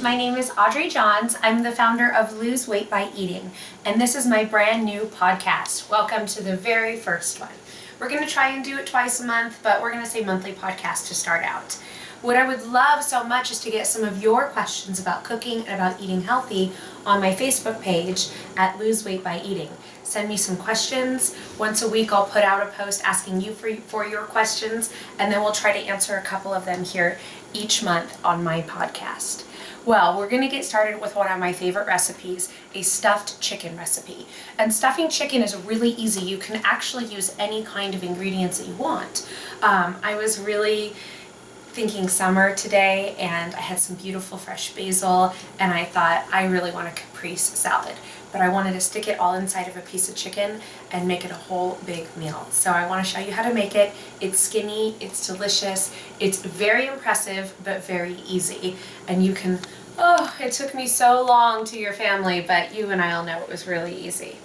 my name is Audrey Johns. I'm the founder of Lose Weight by Eating, and this is my brand new podcast. Welcome to the very first one. We're going to try and do it twice a month, but we're going to say monthly podcast to start out. What I would love so much is to get some of your questions about cooking and about eating healthy on my Facebook page at Lose Weight by Eating. Send me some questions. Once a week I'll put out a post asking you for your questions, and then we'll try to answer a couple of them here each month on my podcast. Well, we're going to get started with one of my favorite recipes, a stuffed chicken recipe. And stuffing chicken is really easy. You can actually use any kind of ingredients that you want. I was really thinking summer today, and I had some beautiful fresh basil, and I thought I really want a caprese salad, but I wanted to stick it all inside of a piece of chicken and make it a whole big meal. So I want to show you how to make it. It's skinny, it's delicious, it's very impressive, but very easy. And you can, it took me so long to your family, but you and I all know it was really easy.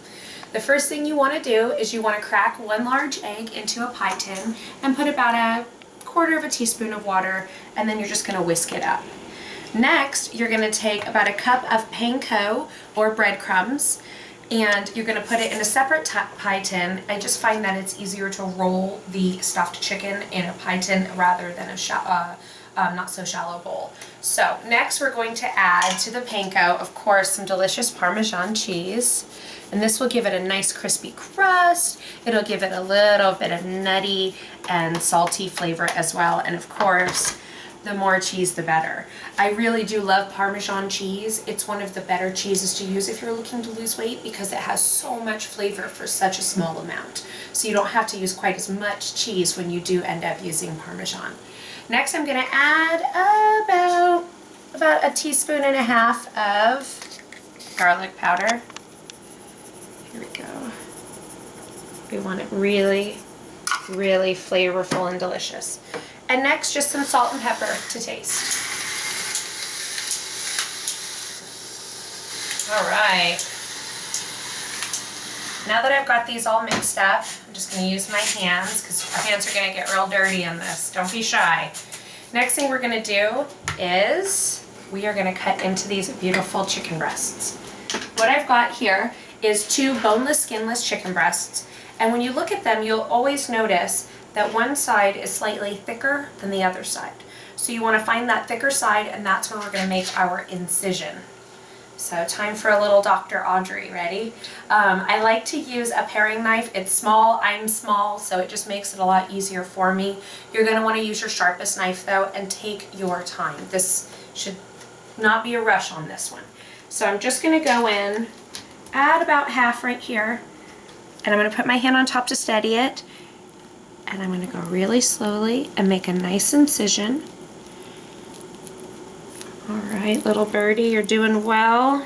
The first thing you want to do is you want to crack one large egg into a pie tin and put about a quarter of a teaspoon of water, and then you're just going to whisk it up. Next, you're going to take about a cup of panko or breadcrumbs, and you're going to put it in a separate pie tin. I just find that it's easier to roll the stuffed chicken in a pie tin rather than a not so shallow bowl. So next we're going to add to the panko, of course, some delicious Parmesan cheese. And this will give it a nice crispy crust. It'll give it a little bit of nutty and salty flavor as well. And of course, the more cheese, the better. I really do love Parmesan cheese. It's one of the better cheeses to use if you're looking to lose weight because it has so much flavor for such a small amount. So you don't have to use quite as much cheese when you do end up using Parmesan. Next, I'm gonna add about a teaspoon and a half of garlic powder. Here we go. We want it really, really flavorful and delicious. And next, just some salt and pepper to taste. All right. Now that I've got these all mixed up, I'm just going to use my hands because our hands are going to get real dirty in this. Don't be shy. Next thing we're going to do is we are going to cut into these beautiful chicken breasts. What I've got here is 2 boneless, skinless chicken breasts. And when you look at them, you'll always notice that one side is slightly thicker than the other side. So you want to find that thicker side, and that's where we're going to make our incision. So time for a little Dr. Audrey. Ready? I like to use a paring knife. It's small, I'm small, so it just makes it a lot easier for me. You're going to want to use your sharpest knife though, and take your time. This should not be a rush on this one. So I'm just going to go in, add about half right here, and I'm going to put my hand on top to steady it, and I'm going to go really slowly and make a nice incision. All right, little birdie, you're doing well.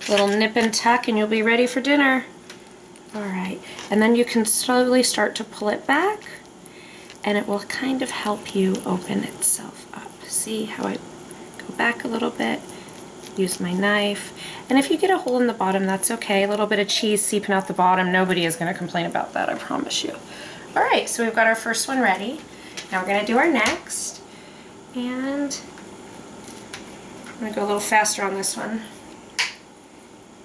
Little nip and tuck and you'll be ready for dinner. All right, and then you can slowly start to pull it back, and it will kind of help you open itself up. See how I go back a little bit? Use my knife, and if you get a hole in the bottom, that's okay. A little bit of cheese seeping out the bottom, nobody is going to complain about that, I promise you. All right, so we've got our first one ready. Now we're going to do our next, and I'm going to go a little faster on this one.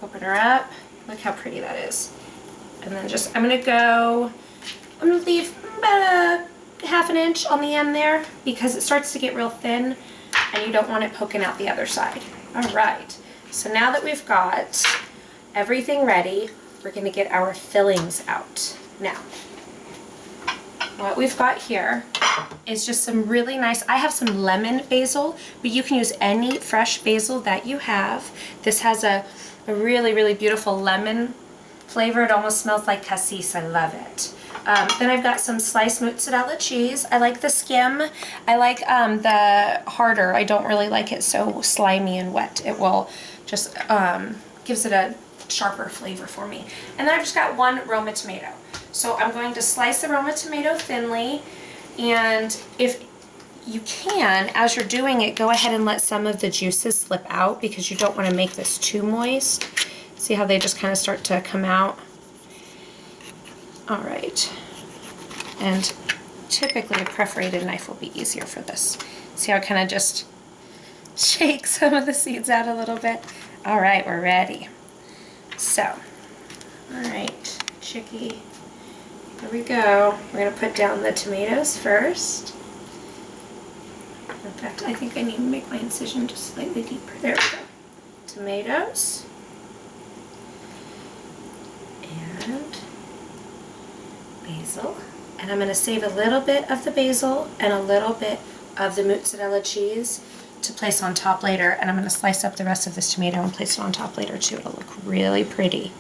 Open her up. Look how pretty that is. And then I'm going to leave about a half an inch on the end there because it starts to get real thin and you don't want it poking out the other side. All right, so now that we've got everything ready, we're going to get our fillings out. Now, what we've got here is just some really nice, I have some lemon basil, but you can use any fresh basil that you have. This has a really, really beautiful lemon flavor. It almost smells like cassis. I love it. Then I've got some sliced mozzarella cheese. I like the skim. I like the harder. I don't really like it so slimy and wet. It will just gives it a sharper flavor for me. And then I've just got 1 Roma tomato. So I'm going to slice the Roma tomato thinly, and if you can, as you're doing it, go ahead and let some of the juices slip out because you don't want to make this too moist. See how they just kind of start to come out? All right. And typically a perforated knife will be easier for this. See how it kind of just shake some of the seeds out a little bit. All right, we're ready. So, all right, chickie, here we go. We're gonna put down the tomatoes first. In fact, I think I need to make my incision just slightly deeper. There we go. Tomatoes. And basil. And I'm going to save a little bit of the basil and a little bit of the mozzarella cheese to place on top later. And I'm going to slice up the rest of this tomato and place it on top later too. It'll look really pretty.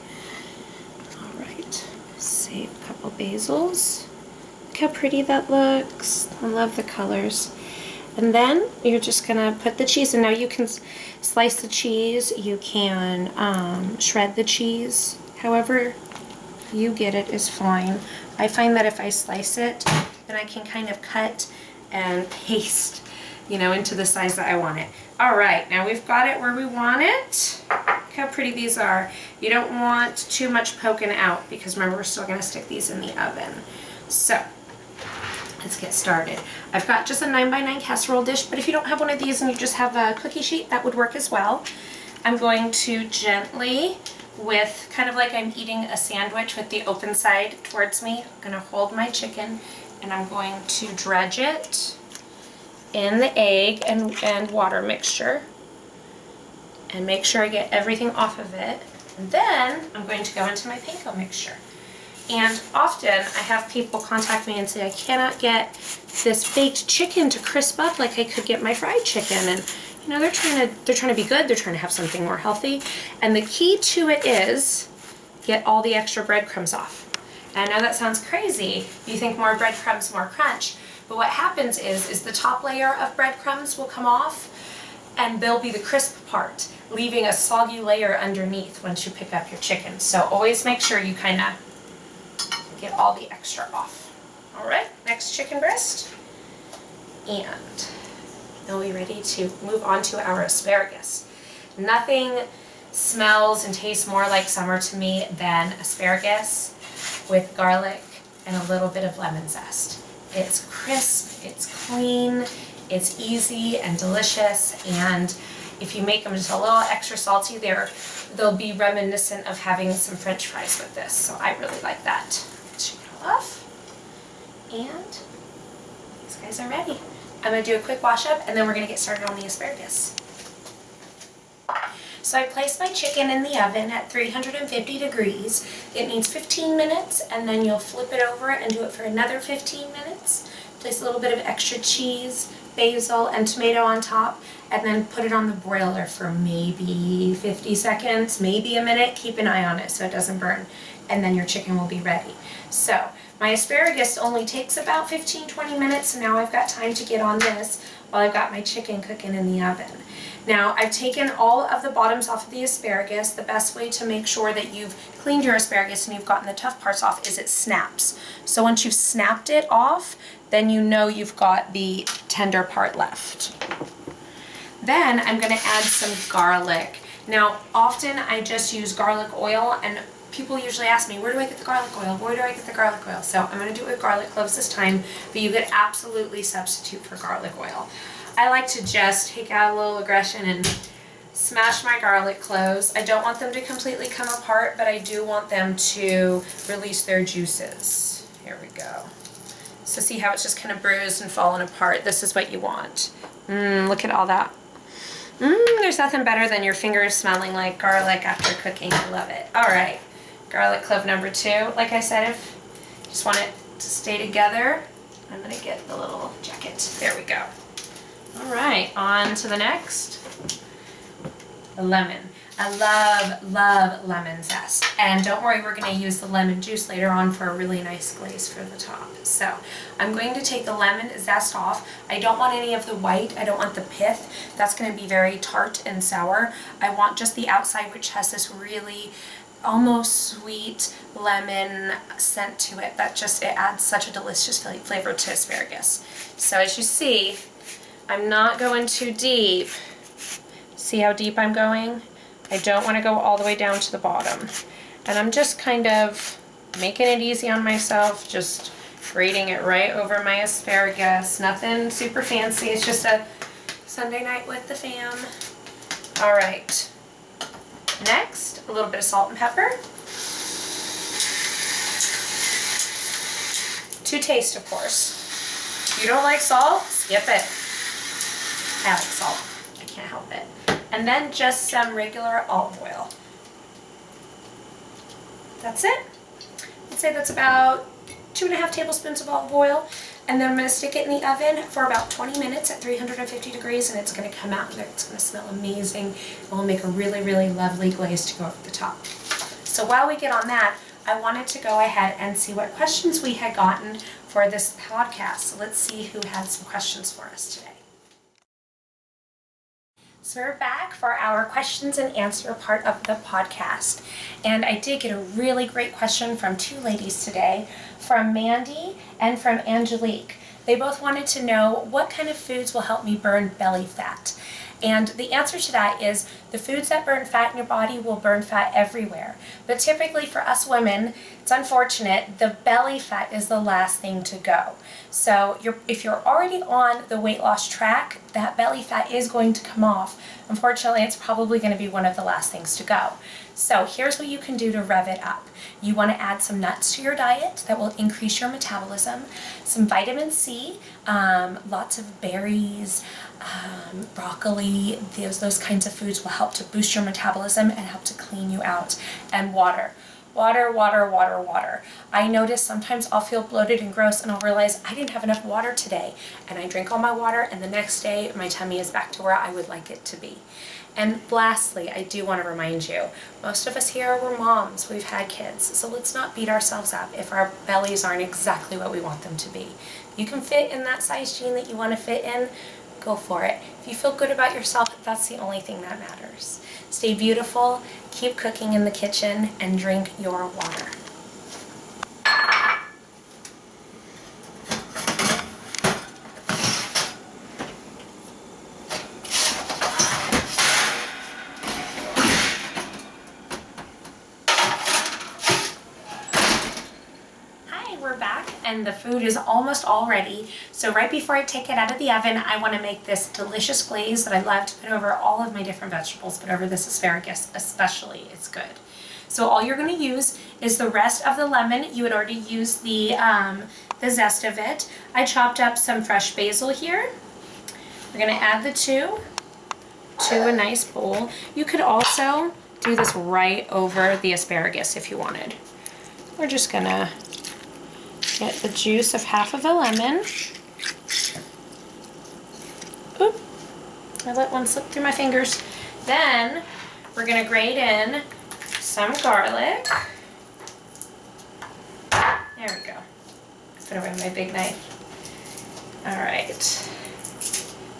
All right. Save a couple basils. Look how pretty that looks. I love the colors. And then you're just gonna put the cheese in. Now you can slice the cheese, you can shred the cheese. However you get it is fine. I find that if I slice it, then I can kind of cut and paste, you know, into the size that I want it. All right, now we've got it where we want it. Look how pretty these are. You don't want too much poking out because remember we're still gonna stick these in the oven. So, let's get started. I've got just a 9x9 casserole dish, but if you don't have one of these and you just have a cookie sheet, that would work as well. I'm going to gently, with kind of like I'm eating a sandwich with the open side towards me, I'm gonna hold my chicken and I'm going to dredge it in the egg and water mixture and make sure I get everything off of it. And then I'm going to go into my panko mixture. And often I have people contact me and say, I cannot get this baked chicken to crisp up like I could get my fried chicken. And you know, they're trying to be good, they're trying to have something more healthy. And the key to it is get all the extra breadcrumbs off. And I know that sounds crazy. You think more breadcrumbs, more crunch. But what happens is the top layer of breadcrumbs will come off and they'll be the crisp part, leaving a soggy layer underneath once you pick up your chicken. So always make sure you kind of get all the extra off. All right, next chicken breast. And now we're ready to move on to our asparagus. Nothing smells and tastes more like summer to me than asparagus with garlic and a little bit of lemon zest. It's crisp, it's clean, it's easy and delicious, and if you make them just a little extra salty, they'll be reminiscent of having some French fries with this, so I really like that. Shake it all off, and these guys are ready. I'm going to do a quick wash up and then we're going to get started on the asparagus. So I placed my chicken in the oven at 350 degrees. It needs 15 minutes and then you'll flip it over and do it for another 15 minutes. Place a little bit of extra cheese, basil, and tomato on top, and then put it on the broiler for maybe 50 seconds, maybe a minute. Keep an eye on it so it doesn't burn, and then your chicken will be ready. So my asparagus only takes about 15-20 minutes, so now I've got time to get on this while I've got my chicken cooking in the oven. Now I've taken all of the bottoms off of the asparagus. The best way to make sure that you've cleaned your asparagus and you've gotten the tough parts off is it snaps. So once you've snapped it off, then you know you've got the tender part left. Then I'm going to add some garlic. Now often I just use garlic oil, and people usually ask me, where do I get the garlic oil? Where do I get the garlic oil? So I'm going to do it with garlic cloves this time, but you could absolutely substitute for garlic oil. I like to just take out a little aggression and smash my garlic cloves. I don't want them to completely come apart, but I do want them to release their juices. Here we go. So see how it's just kind of bruised and fallen apart? This is what you want. Look at all that. There's nothing better than your fingers smelling like garlic after cooking. I love it. All right, garlic clove number 2. Like I said, if you just want it to stay together, I'm gonna get the little jacket. There we go. All right, on to the next. The lemon. I love lemon zest. And don't worry, we're gonna use the lemon juice later on for a really nice glaze for the top. So I'm going to take the lemon zest off. I don't want any of the white. I don't want the pith. That's gonna be very tart and sour. I want just the outside, which has this really almost sweet lemon scent to it. It adds such a delicious flavor to asparagus. So as you see, I'm not going too deep. See how deep I'm going? I don't want to go all the way down to the bottom. And I'm just kind of making it easy on myself, just grating it right over my asparagus. Nothing super fancy. It's just a Sunday night with the fam. All right. Next, a little bit of salt and pepper. To taste, of course. If you don't like salt, skip it. I like salt. I can't help it. And then just some regular olive oil. That's it. I'd say that's about 2.5 tablespoons of olive oil. And then I'm going to stick it in the oven for about 20 minutes at 350 degrees, and it's going to come out and it's going to smell amazing. And we'll make a really, really lovely glaze to go over the top. So while we get on that, I wanted to go ahead and see what questions we had gotten for this podcast. So let's see who had some questions for us today. So we're back for our questions and answer part of the podcast. And I did get a really great question from 2 ladies today, from Mandy and from Angelique. They both wanted to know what kind of foods will help me burn belly fat. And the answer to that is the foods that burn fat in your body will burn fat everywhere. But typically for us women, it's unfortunate, the belly fat is the last thing to go. So if you're already on the weight loss track, that belly fat is going to come off. Unfortunately, it's probably going to be one of the last things to go. So here's what you can do to rev it up. You want to add some nuts to your diet that will increase your metabolism, some vitamin C, lots of berries, broccoli, those kinds of foods will help to boost your metabolism and help to clean you out, and water. Water, water, water, water. I notice sometimes I'll feel bloated and gross and I'll realize I didn't have enough water today, and I drink all my water and the next day my tummy is back to where I would like it to be. And lastly, I do want to remind you, most of us here were moms, we've had kids, so let's not beat ourselves up if our bellies aren't exactly what we want them to be. You can fit in that size jean that you want to fit in, go for it. If you feel good about yourself, that's the only thing that matters. Stay beautiful, keep cooking in the kitchen, and drink your water. And the food is almost all ready. So right before I take it out of the oven, I want to make this delicious glaze that I love to put over all of my different vegetables, but over this asparagus especially, it's good. So all you're going to use is the rest of the lemon. You had already used the zest of it. I chopped up some fresh basil here. We're going to add the two to a nice bowl. You could also do this right over the asparagus if you wanted. We're just going to get the juice of half of a lemon. Oop, I let one slip through my fingers. Then we're gonna grate in some garlic. There we go. Let's put it away with my big knife. All right.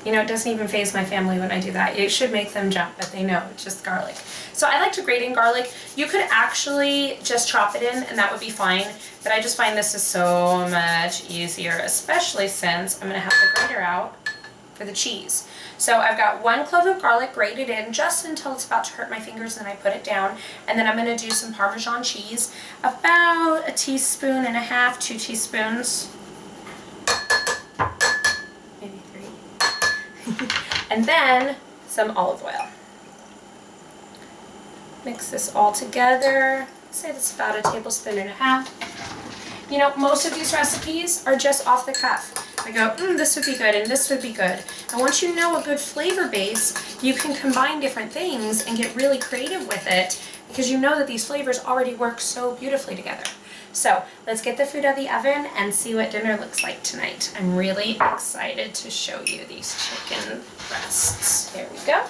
You know, it doesn't even faze my family when I do that. It should make them jump, but they know it's just garlic. So I like to grate in garlic. You could actually just chop it in and that would be fine, but I just find this is so much easier, especially since I'm gonna have the grater out for the cheese. So I've got 1 clove of garlic grated in just until it's about to hurt my fingers, and I put it down. And then I'm gonna do some Parmesan cheese, about 1.5 teaspoons, 2 teaspoons. Maybe 3. And then some olive oil. Mix this all together. Say that's about 1.5 tablespoons. You know, most of these recipes are just off the cuff. I go, this would be good and this would be good. And once you know a good flavor base, you can combine different things and get really creative with it because you know that these flavors already work so beautifully together. So let's get the food out of the oven and see what dinner looks like tonight. I'm really excited to show you these chicken breasts. Here we go.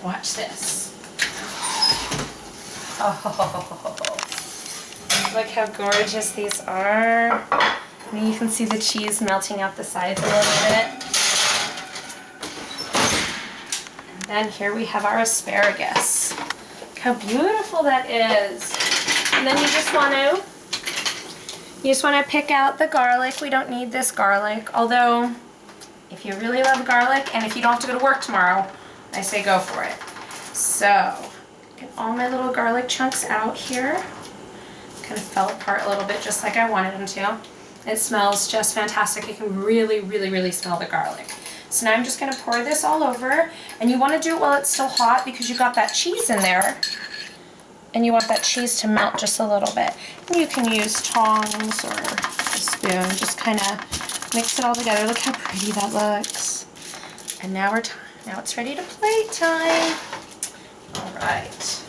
Watch this. Oh, look how gorgeous these are. And you can see the cheese melting out the sides a little bit. And then here we have our asparagus. Look how beautiful that is. And then you just want to pick out the garlic. We don't need this garlic, although if you really love garlic and if you don't have to go to work tomorrow, I say go for it. So, get all my little garlic chunks out here. Kind of fell apart a little bit just like I wanted them to. It smells just fantastic. You can really, really, really smell the garlic. So now I'm just gonna pour this all over, and you wanna do it while it's still hot because you got that cheese in there, and you want that cheese to melt just a little bit. And you can use tongs or a spoon, just kinda mix it all together. Look how pretty that looks. And now now it's ready to plate time. All right.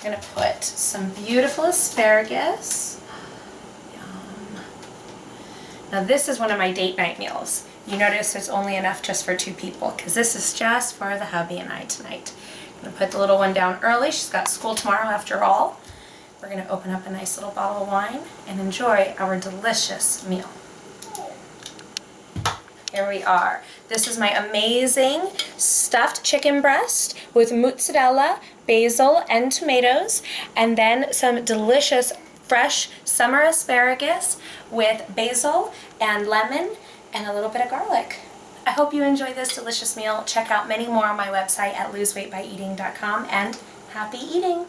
I'm gonna put some beautiful asparagus. Yum. Now this is one of my date night meals. You notice it's only enough just for 2 people because this is just for the hubby and I tonight. I'm gonna put the little one down early. She's got school tomorrow after all. We're gonna open up a nice little bottle of wine and enjoy our delicious meal. Here we are. This is my amazing stuffed chicken breast with mozzarella, basil, and tomatoes, and then some delicious fresh summer asparagus with basil and lemon and a little bit of garlic. I hope you enjoy this delicious meal. Check out many more on my website at loseweightbyeating.com, and happy eating!